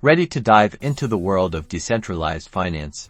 Ready to dive into the world of decentralized finance?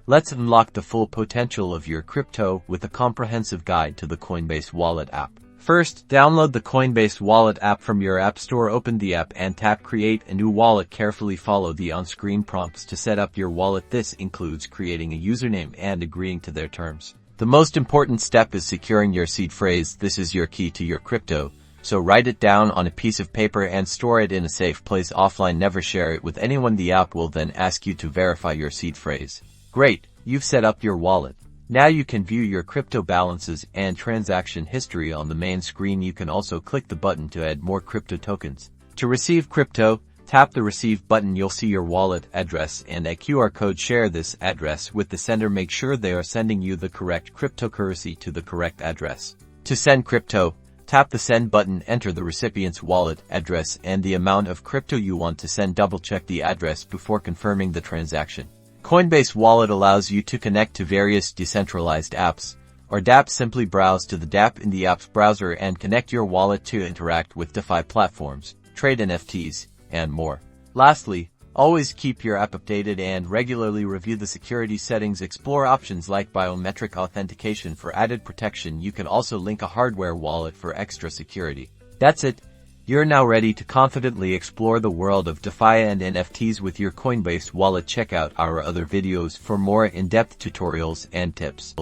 Let's unlock the full potential of your crypto with a comprehensive guide to the Coinbase Wallet app. First, download the Coinbase Wallet app from your app store. Open the app and tap Create a new wallet. Carefully follow the on-screen prompts to set up your wallet. This includes creating a username and agreeing to their terms. The most important step is securing your seed phrase. This is your key to your crypto, so write it down on a piece of paper and store it in a safe place offline. Never share it with anyone. The app will then ask you to verify your seed phrase. Great, you've set up your wallet. Now you can view your crypto balances and transaction history on the main screen. You can also click the button to add more crypto tokens. To receive crypto, tap the Receive button. You'll see your wallet address and a QR code. Share this address with the sender. Make sure they are sending you the correct cryptocurrency to the correct address. To send crypto, tap the Send button. Enter the recipient's wallet address and the amount of crypto you want to send. Double-check the address before confirming the transaction. Coinbase Wallet allows you to connect to various decentralized apps, or dApps. Simply browse to the dApp in the app's browser and connect your wallet to interact with DeFi platforms, trade NFTs, and more. Lastly, always keep your app updated and regularly review the security settings. Explore options like biometric authentication for added protection. You can also link a hardware wallet for extra security. That's it. You're now ready to confidently explore the world of DeFi and NFTs with your Coinbase wallet. Check out our other videos for more in-depth tutorials and tips.